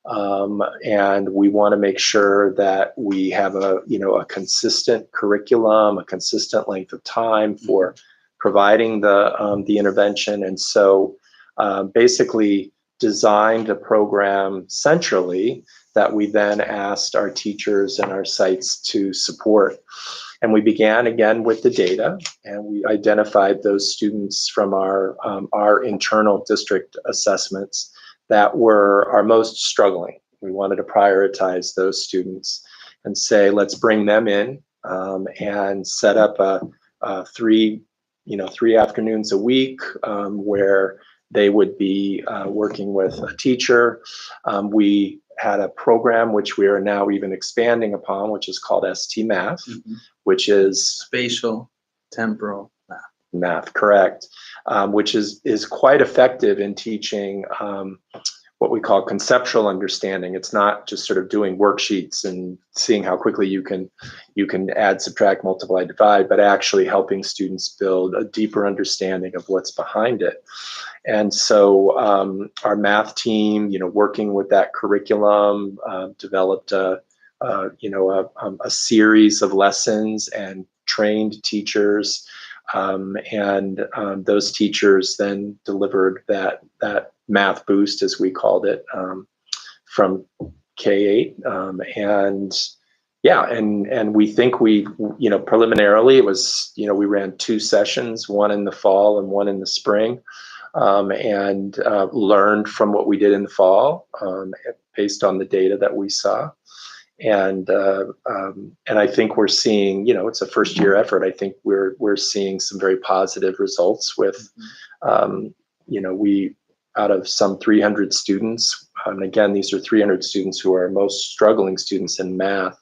and we want to make sure that we have a consistent curriculum, a consistent length of time for providing the intervention, and so basically designed a program centrally that we then asked our teachers and our sites to support. And we began again with the data, and we identified those students from our internal district assessments that were our most struggling. We wanted to prioritize those students. and say, let's bring them in and set up three afternoons a week where they would be working with a teacher. We had a program which we are now even expanding upon, which is called ST Math, which is spatial temporal math, correct, which is quite effective in teaching what we call conceptual understanding. It's not just sort of doing worksheets and seeing how quickly you can add, subtract, multiply, divide, but actually helping students build a deeper understanding of what's behind it. And so our math team, working with that curriculum, developed a series of lessons and trained teachers. And those teachers then delivered that math boost, as we called it, from K-8. And we think preliminarily it was, we ran 2 sessions, one in the fall and one in the spring, and learned from what we did in the fall based on the data that we saw. And I think we're seeing, it's a first year effort. I think we're seeing some very positive results with, we, out of some 300 students, and again, these are 300 students who are most struggling students in math.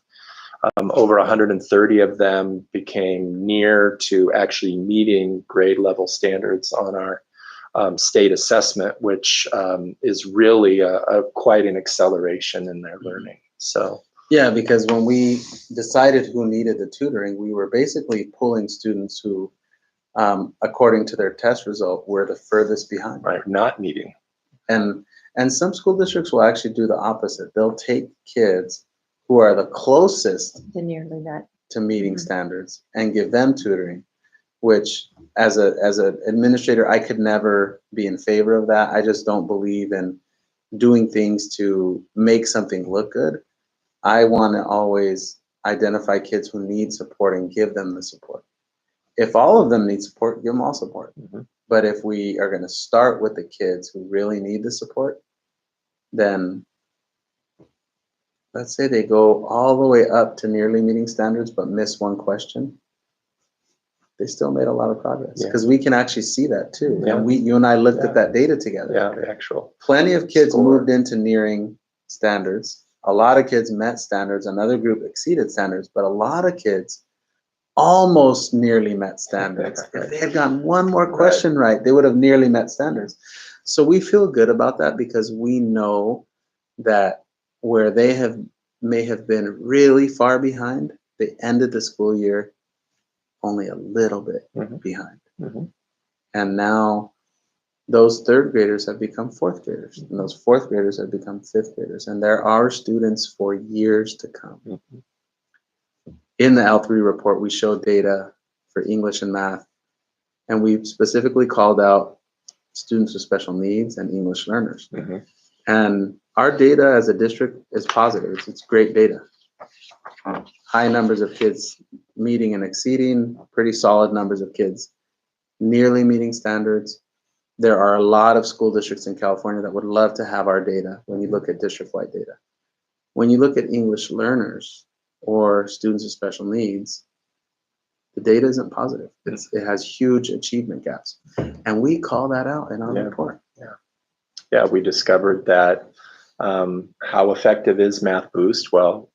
Over 130 of them became near to actually meeting grade level standards on our state assessment, which is really quite an acceleration in their learning. So. Yeah, because when we decided who needed the tutoring, we were basically pulling students who, according to their test result, were the furthest behind. Right, not meeting. And some school districts will actually do the opposite. They'll take kids who are the closest to meeting standards and give them tutoring, which as an administrator, I could never be in favor of that. I just don't believe in doing things to make something look good. I want to always identify kids who need support and give them the support. If all of them need support, give them all support. But if we are going to start with the kids who really need the support, then let's say they go all the way up to nearly meeting standards but miss one question, they still made a lot of progress, because we can actually see that too. Yeah. And you and I looked at that data together. Yeah, the actual. Plenty of kids moved into nearing standards. A lot of kids met standards. Another group exceeded standards, but a lot of kids almost nearly met standards. If they had gotten one more question right, they would have nearly met standards. So we feel good about that, because we know that where they may have been really far behind, they ended the school year only a little bit behind. And now those 3rd graders have become 4th graders, and those 4th graders have become 5th graders, and there are students for years to come. In the L3 report, we showed data for English and math, and we specifically called out students with special needs and English learners. And our data as a district is positive. It's great data. High numbers of kids meeting and exceeding, pretty solid numbers of kids nearly meeting standards. There are a lot of school districts in California that would love to have our data when you look at district-wide data. When you look at English learners or students with special needs, the data isn't positive. It has huge achievement gaps. And we call that out in our report. Yeah, we discovered that how effective is Math Boost? Well,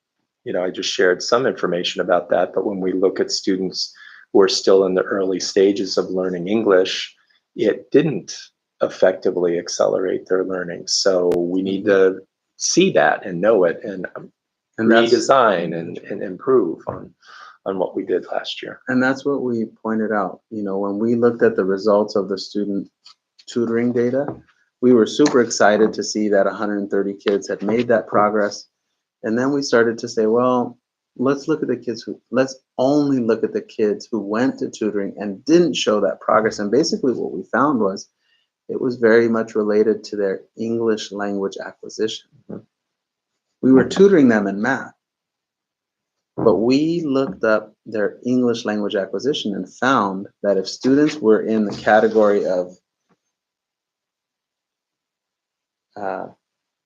I just shared some information about that, but when we look at students who are still in the early stages of learning English, it didn't effectively accelerate their learning. So we need to see that and know it and redesign and improve on what we did last year. And that's what we pointed out. When we looked at the results of the student tutoring data, we were super excited to see that 130 kids had made that progress. And then we started to say, well, let's only look at the kids who went to tutoring and didn't show that progress. And basically what we found was it was very much related to their English language acquisition. We were tutoring them in math, but we looked up their English language acquisition and found that if students were in the category of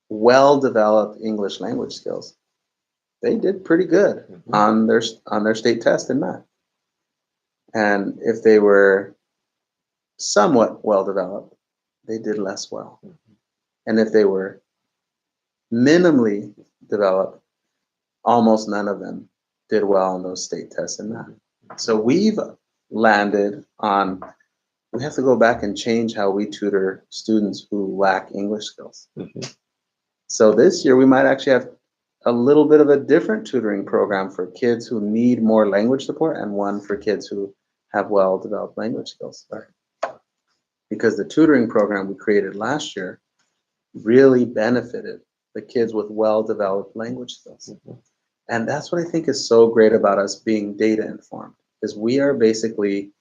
well-developed English language skills, they did pretty good on their state test in math. And if they were somewhat well developed, they did less well. And if they were minimally developed, almost none of them did well on those state tests in math. So we've landed on, we have to go back and change how we tutor students who lack English skills. So this year we might actually have a little bit of a different tutoring program for kids who need more language support and one for kids who have well-developed language skills. Because the tutoring program we created last year really benefited the kids with well-developed language skills. And that's what I think is so great about us being data informed, is we are basically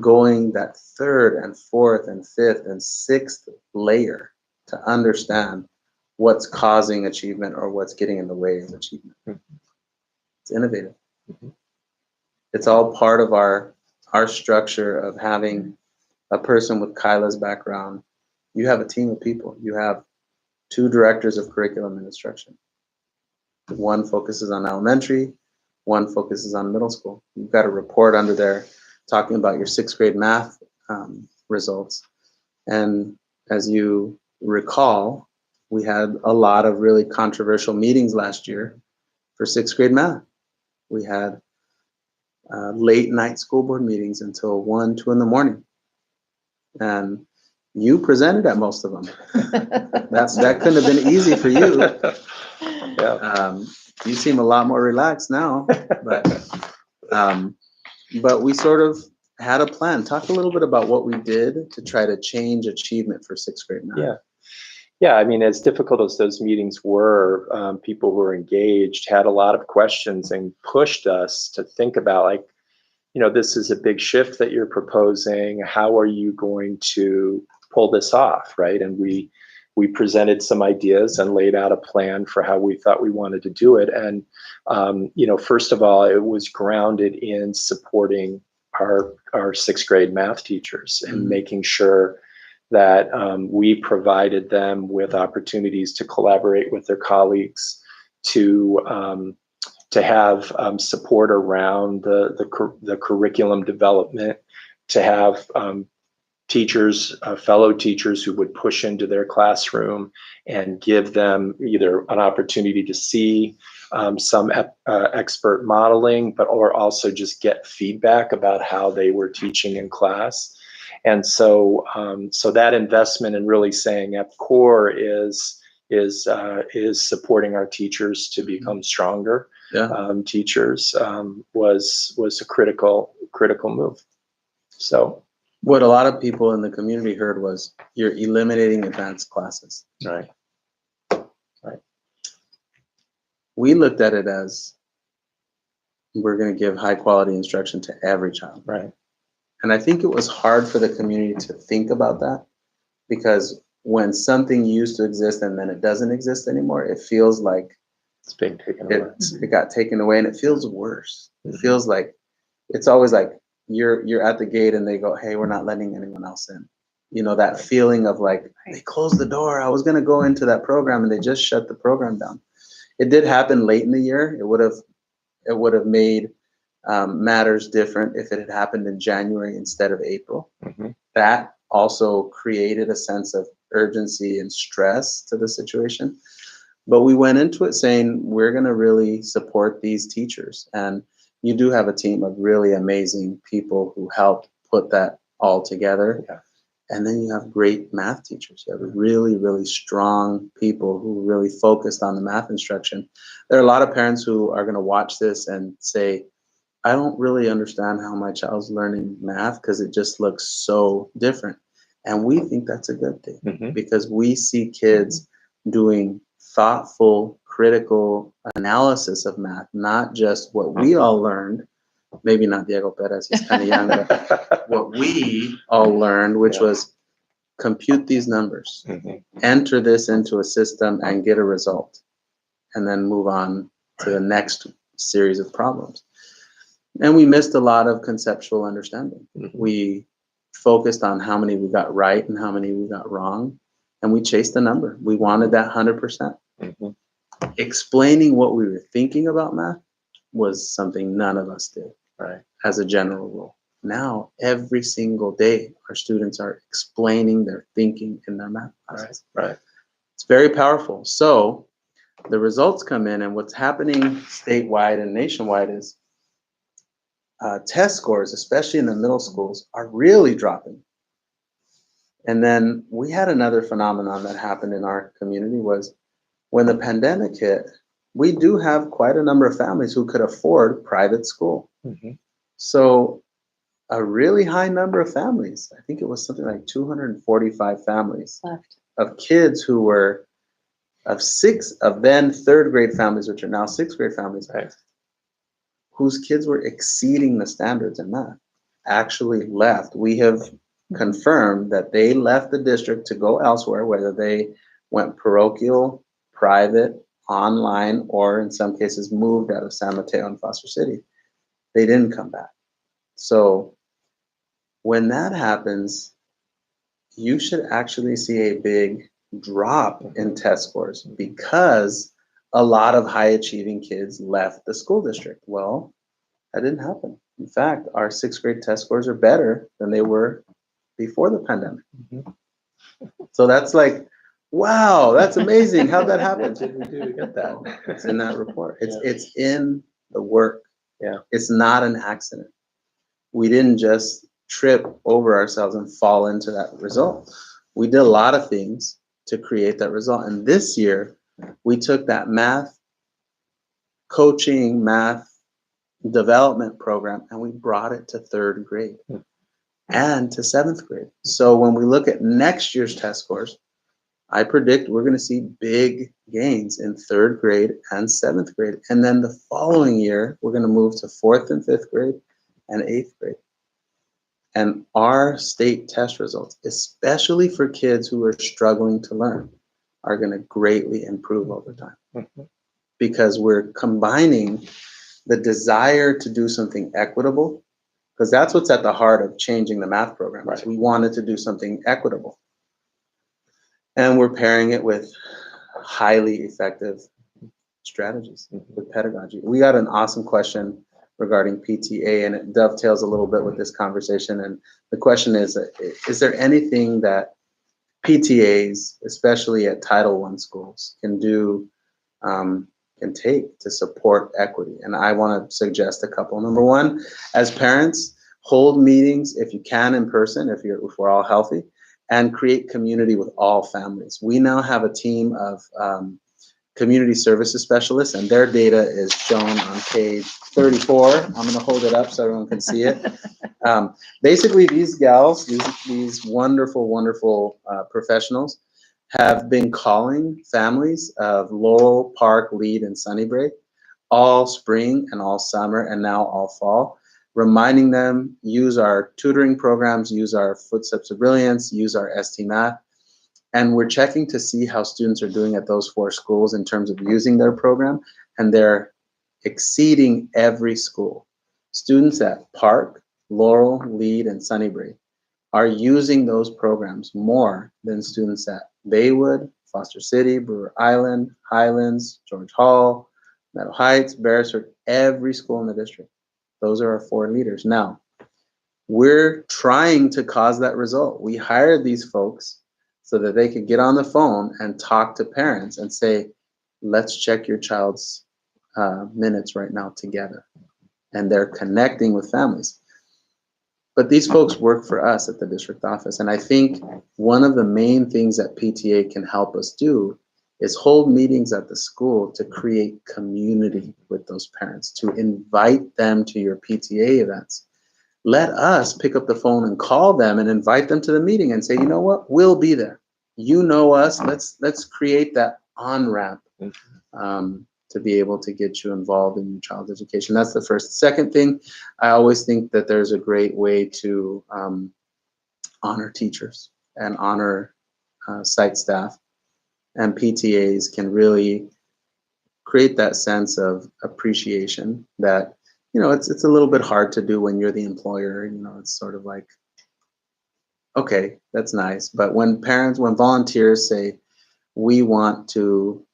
going that third and fourth and fifth and sixth layer to understand what's causing achievement or what's getting in the way of achievement. It's innovative. It's all part of our structure of having a person with Kyla's background. You have a team of people. You have 2 directors of curriculum and instruction. One focuses on elementary, one focuses on middle school. You've got a report under there talking about your 6th grade math results. And as you recall, we had a lot of really controversial meetings last year for 6th grade math. We had late night school board meetings until 1, 2 in the morning. And you presented at most of them. That couldn't have been easy for you. You seem a lot more relaxed now, but we sort of had a plan. Talk a little bit about what we did to try to change achievement for 6th grade math. Yeah, I mean, as difficult as those meetings were, people who were engaged had a lot of questions and pushed us to think about, like, you know, this is a big shift that you're proposing. How are you going to pull this off, right? And we presented some ideas and laid out a plan for how we thought we wanted to do it. And, you know, first of all, it was grounded in supporting our 6th grade math teachers and making sure that we provided them with opportunities to collaborate with their colleagues, to have support around the curriculum development, to have teachers, fellow teachers who would push into their classroom and give them either an opportunity to see some expert modeling, or also just get feedback about how they were teaching in class. And so that investment in really saying at core is supporting our teachers to become stronger teachers was a critical move. So what a lot of people in the community heard was, you're eliminating advanced classes. Right. We looked at it as, we're going to give high quality instruction to every child. Right. And I think it was hard for the community to think about that, because when something used to exist and then it doesn't exist anymore, it feels like it's being taken away. It got taken away, and it feels worse. It feels like it's always like you're at the gate and they go, hey, we're not letting anyone else in. You know, that feeling of like, they closed the door. I was going to go into that program and they just shut the program down. It did happen late in the year. It would have made matters different if it had happened in January instead of April. That also created a sense of urgency and stress to the situation. But we went into it saying, we're going to really support these teachers. And you do have a team of really amazing people who helped put that all together. And then you have great math teachers. You have really, really strong people who really focused on the math instruction. There are a lot of parents who are going to watch this and say, I don't really understand how my child's learning math because it just looks so different. And we think that's a good thing, because we see kids doing thoughtful, critical analysis of math, not just what we all learned. Maybe not Diego Perez, he's kind of young, but what we all learned, which was compute these numbers, enter this into a system and get a result, and then move on to the next series of problems. And we missed a lot of conceptual understanding. We focused on how many we got right and how many we got wrong, and we chased the number. We wanted that 100%. explaining what we were thinking about math was something none of us did, Right. as a general rule. Now, every single day, our students are explaining their thinking in their math classes. Right. It's very powerful. So the results come in, and what's happening statewide and nationwide is test scores, especially in the middle schools, are really dropping. And then we had another phenomenon that happened in our community was when the pandemic hit, we do have quite a number of families who could afford private school. Mm-hmm. So a really high number of families, I think it was something like 245 families Left. of kids who were of then third grade families, which are now sixth grade families, Right. whose kids were exceeding the standards in math, actually left. We have confirmed that they left the district to go elsewhere, whether they went parochial, private, online, or in some cases moved out of San Mateo and Foster City. They didn't come back. So when that happens, you should actually see a big drop in test scores because a lot of high achieving kids left the school district. Well, that didn't happen. In fact, our sixth grade test scores are better than they were before the pandemic. Mm-hmm. So that's like, wow, that's amazing. How'd that happen? What did we do to get that? It's in that report. Yeah. It's in the work. Yeah. It's not an accident. We didn't just trip over ourselves and fall into that result. We did a lot of things to create that result. And this year, we took that math coaching, math development program, and we brought it to third grade and to seventh grade. So when we look at next year's test scores, I predict we're going to see big gains in third grade and seventh grade. And then the following year, we're going to move to fourth and fifth grade and eighth grade. And our state test results, especially for kids who are struggling to learn, are going to greatly improve over time. Mm-hmm. Because we're combining the desire to do something equitable, because that's what's at the heart of changing the math program. Right. We wanted to do something equitable. And we're pairing it with highly effective strategies with pedagogy. We got an awesome question regarding PTA, and it dovetails a little bit with this conversation. And the question is there anything that PTAs, especially at Title I schools, can do, can take to support equity? And I want to suggest a couple. Number one, as parents, hold meetings if you can in person, if we're all healthy, and create community with all families. We now have a team of community services specialists, and their data is shown on page 34. I'm going to hold it up so everyone can see it. Basically, these gals, these wonderful, wonderful professionals have been calling families of Laurel, Park, Lead, and Sunnybrae all spring and all summer and now all fall, reminding them, use our tutoring programs, use our Footsteps of Brilliance, use our ST Math. And we're checking to see how students are doing at those 4 schools in terms of using their program, and they're exceeding every school. Students at Park, Laurel, Lead, and Sunnybrae are using those programs more than students at Baywood, Foster City, Brewer Island, Highlands, George Hall, Meadow Heights, Beresford, every school in the district. Those are our 4 leaders. Now, we're trying to cause that result. We hired these folks so that they could get on the phone and talk to parents and say, let's check your child's minutes right now together. And they're connecting with families. But these folks work for us at the district office. And I think one of the main things that PTA can help us do is hold meetings at the school to create community with those parents, to invite them to your PTA events. Let us pick up the phone and call them and invite them to the meeting and say, you know what, we'll be there. You know us. Let's create that on-ramp to be able to get you involved in your child's education. That's the first. Second thing, I always think that there's a great way to honor teachers and honor site staff. And PTAs can really create that sense of appreciation that, you know, it's a little bit hard to do when you're the employer. You know, it's sort of like, okay, that's nice. But when volunteers say, we want to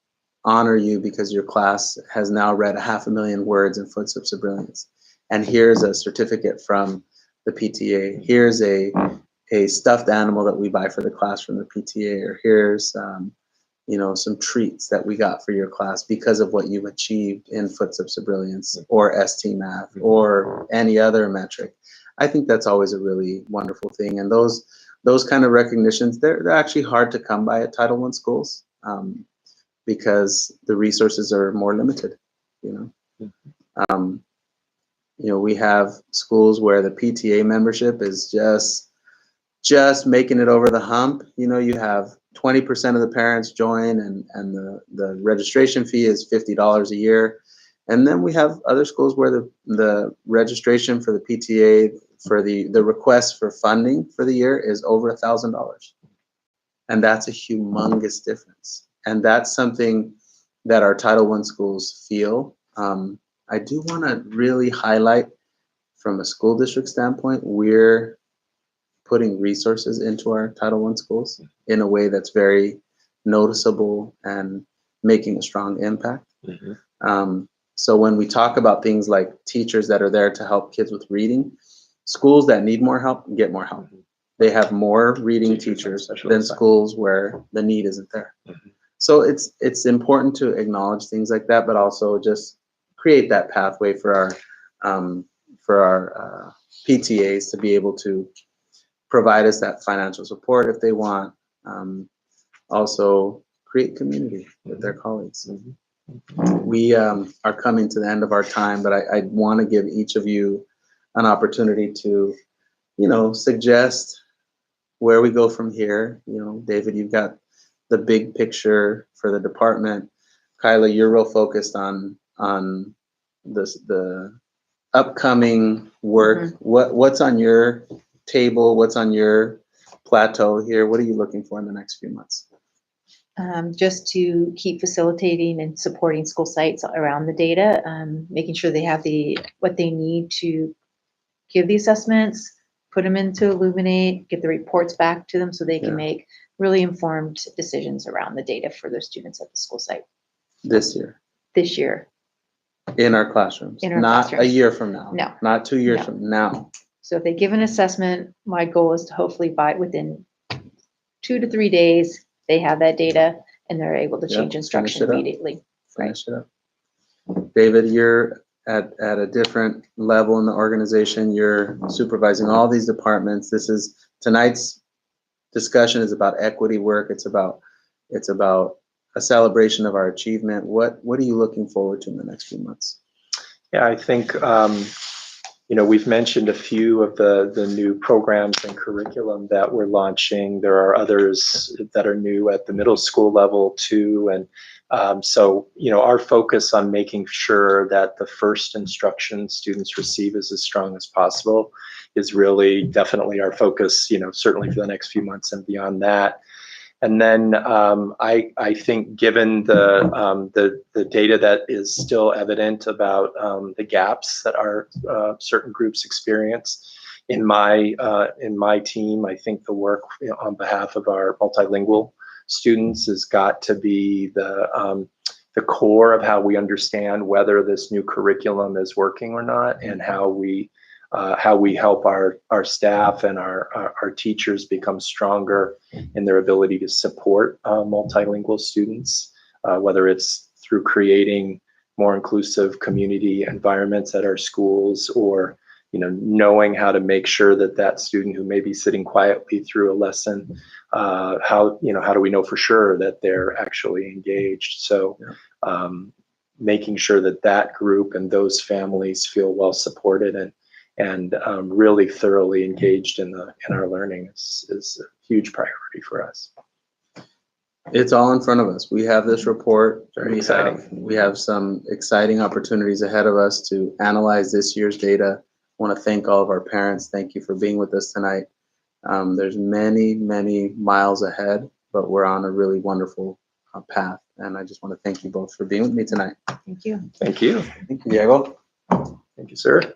honor you because your class has now read 500,000 words in Footsteps of Brilliance. And here's a certificate from the PTA. Here's a stuffed animal that we buy for the class from the PTA, or here's you know, some treats that we got for your class because of what you've achieved in Footsteps of Brilliance or ST Math or any other metric. I think that's always a really wonderful thing. And those kind of recognitions, they're actually hard to come by at Title I schools because the resources are more limited, you know. You know, we have schools where the PTA membership is just making it over the hump. You know, you have 20% of the parents join, and the registration fee is $50 a year. And then we have other schools where the registration for the PTA for the request for funding for the year is over $1,000. And that's a humongous difference. And that's something that our Title I schools feel. I do want to really highlight from a school district standpoint, we're putting resources into our Title I schools in a way that's very noticeable and making a strong impact. So when we talk about things like teachers that are there to help kids with reading, schools that need more help get more help. They have more reading teachers than schools where the need isn't there. So it's important to acknowledge things like that, but also just create that pathway for our PTAs to be able to provide us that financial support if they want. Also create community with their colleagues. We are coming to the end of our time, but I want to give each of you an opportunity to, you know, suggest where we go from here. You know, David, you've got the big picture for the department. Kyla, you're real focused on the upcoming work. What's on your table? What's on your plateau here? What are you looking for in the next few months? Just to keep facilitating and supporting school sites around the data, making sure they have what they need to give the assessments, put them into Illuminate, get the reports back to them so they can make really informed decisions around the data for their students at the school site. This year. This year. In our classrooms. Not a year from now. No. Not 2 years from now. So if they give an assessment, my goal is to hopefully within 2 to 3 days, they have that data and they're able to change instruction immediately. Finish it up. David, you're at a different level in the organization. You're supervising all these departments. Tonight's discussion is about equity work. It's about a celebration of our achievement. What are you looking forward to in the next few months? Yeah, I think you know, we've mentioned a few of the new programs and curriculum that we're launching. There are others that are new at the middle school level too. And so, you know, our focus on making sure that the first instruction students receive is as strong as possible is really definitely our focus, you know, certainly for the next few months and beyond that. And then I think given the data that is still evident about the gaps that our certain groups experience, in my team, I think the work on behalf of our multilingual students has got to be the core of how we understand whether this new curriculum is working or not, and how we help our staff and our teachers become stronger in their ability to support multilingual students, whether it's through creating more inclusive community environments at our schools, or, you know, knowing how to make sure that student who may be sitting quietly through a lesson, how do we know for sure that they're actually engaged? So making sure that group and those families feel well supported and really thoroughly engaged in our learning is a huge priority for us. It's all in front of us. We have this report. Very exciting. We have some exciting opportunities ahead of us to analyze this year's data. I want to thank all of our parents. Thank you for being with us tonight. There's many, many miles ahead, but we're on a really wonderful path. And I just want to thank you both for being with me tonight. Thank you. Thank you. Thank you, Diego. Thank you, sir.